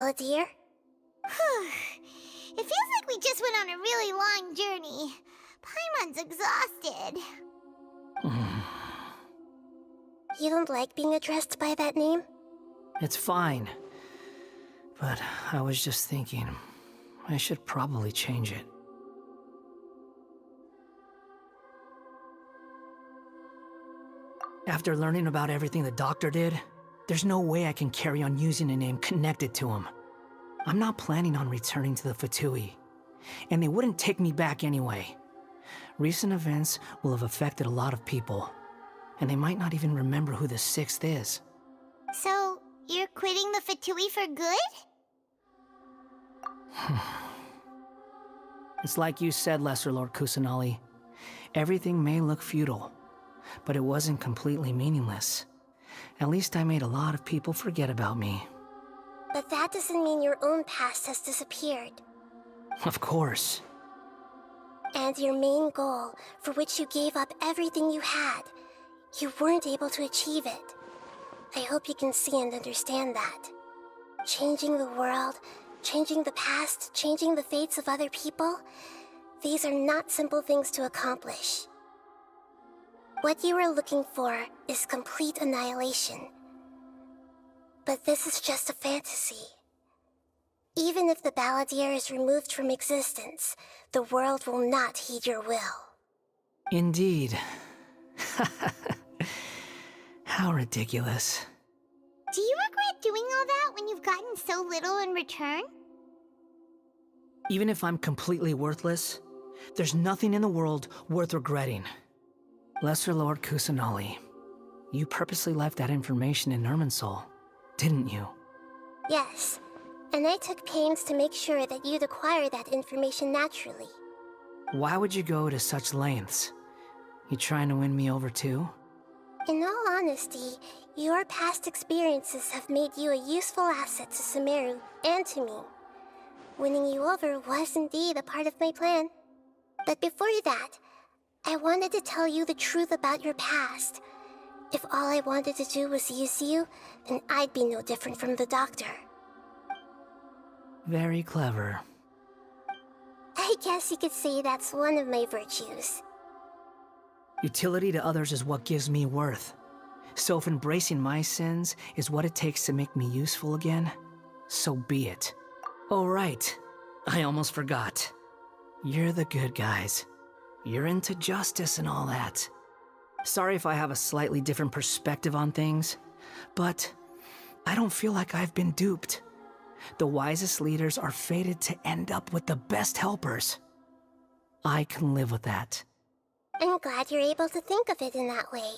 Oh dear. It feels like we just went on a really long journey. Paimon's exhausted. You don't like being addressed by that name? It's fine. But I was just thinking, I should probably change it. After learning about everything the doctor did, there's no way I can carry on using a name connected to him. I'm not planning on returning to the Fatui, and they wouldn't take me back anyway. Recent events will have affected a lot of people, and they might not even remember who the sixth is. So, you're quitting the Fatui for good? It's like you said, Lesser Lord Kusanali. Everything may look futile, but it wasn't completely meaningless. At least I made a lot of people forget about me. But that doesn't mean your own past has disappeared. Of course. And your main goal, for which you gave up everything you had, you weren't able to achieve it. I hope you can see and understand that. Changing the world, changing the past, changing the fates of other people, these are not simple things to accomplish. What you are looking for is complete annihilation. But this is just a fantasy. Even if the Balladeer is removed from existence, the world will not heed your will. Indeed. How ridiculous. Do you regret doing all that when you've gotten so little in return? Even if I'm completely worthless, there's nothing in the world worth regretting. Lesser Lord Kusanali, you purposely left that information in Irminsul, didn't you? Yes, and I took pains to make sure that you'd acquire that information naturally. Why would you go to such lengths? You trying to win me over too? In all honesty, your past experiences have made you a useful asset to Sumeru and to me. Winning you over was indeed a part of my plan. But before that, I wanted to tell you the truth about your past. If all I wanted to do was use you, then I'd be no different from the doctor. Very clever. I guess you could say that's one of my virtues. Utility to others is what gives me worth. So if embracing my sins is what it takes to make me useful again, so be it. Oh right, I almost forgot. You're the good guys. You're into justice and all that. Sorry if I have a slightly different perspective on things, but I don't feel like I've been duped. The wisest leaders are fated to end up with the best helpers. I can live with that. I'm glad you're able to think of it in that way.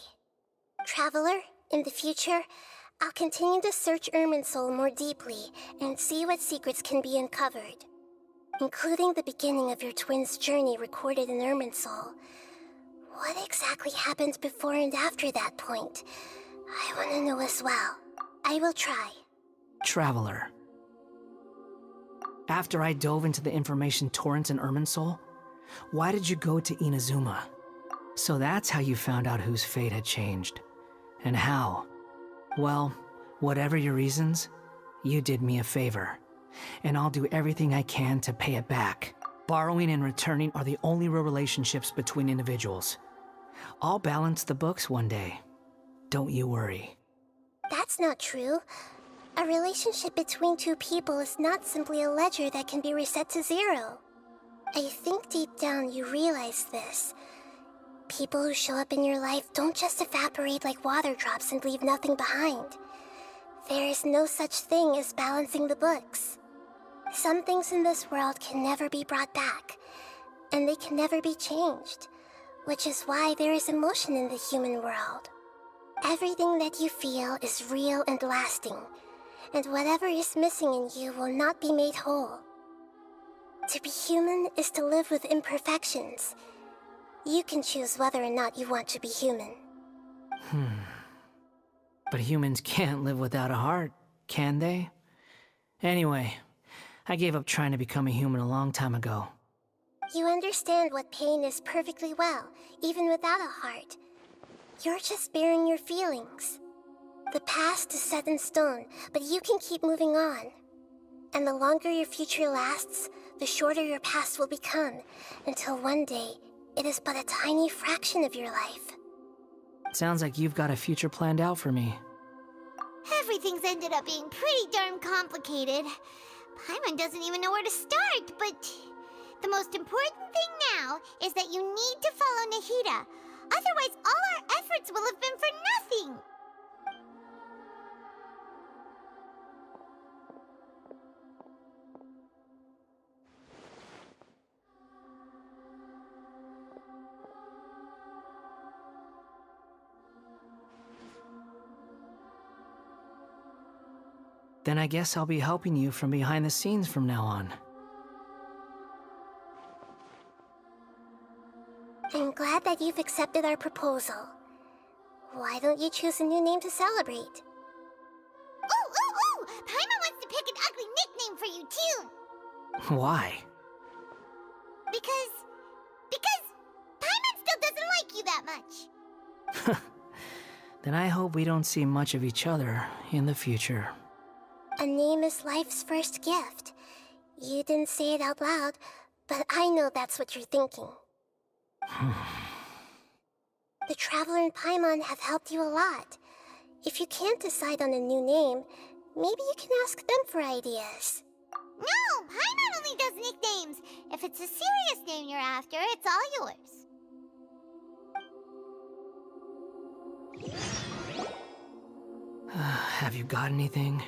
Traveler, in the future, I'll continue to search Irminsul more deeply and see what secrets can be uncovered, including the beginning of your twins' journey recorded in Irminsul. What exactly happened before and after that point? I want to know as well. I will try. Traveler. After I dove into the information torrents in Irminsul, why did you go to Inazuma? So that's how you found out whose fate had changed. And how? Well, whatever your reasons, you did me a favor. And I'll do everything I can to pay it back. Borrowing and returning are the only real relationships between individuals. I'll balance the books one day. Don't you worry. That's not true. A relationship between two people is not simply a ledger that can be reset to zero. I think deep down you realize this. People who show up in your life don't just evaporate like water drops and leave nothing behind. There is no such thing as balancing the books. Some things in this world can never be brought back, and they can never be changed, which is why there is emotion in the human world. Everything that you feel is real and lasting, and whatever is missing in you will not be made whole. To be human is to live with imperfections. You can choose whether or not you want to be human. But humans can't live without a heart, can they? Anyway, I gave up trying to become a human a long time ago. You understand what pain is perfectly well, even without a heart. You're just bearing your feelings. The past is set in stone, but you can keep moving on. And the longer your future lasts, the shorter your past will become, until one day, it is but a tiny fraction of your life. Sounds like you've got a future planned out for me. Everything's ended up being pretty darn complicated. Paimon doesn't even know where to start, but the most important thing now is that you need to follow Nahida. Otherwise, all our efforts will have been for nothing. Then I guess I'll be helping you from behind the scenes from now on. I'm glad that you've accepted our proposal. Why don't you choose a new name to celebrate? Ooh! Paimon wants to pick an ugly nickname for you, too. Why? Because Paimon still doesn't like you that much. Then I hope we don't see much of each other in the future. A name is life's first gift. You didn't say it out loud, but I know that's what you're thinking. The Traveler and Paimon have helped you a lot. If you can't decide on a new name, maybe you can ask them for ideas. No, Paimon only does nicknames. If it's a serious name you're after, it's all yours. Have you got anything?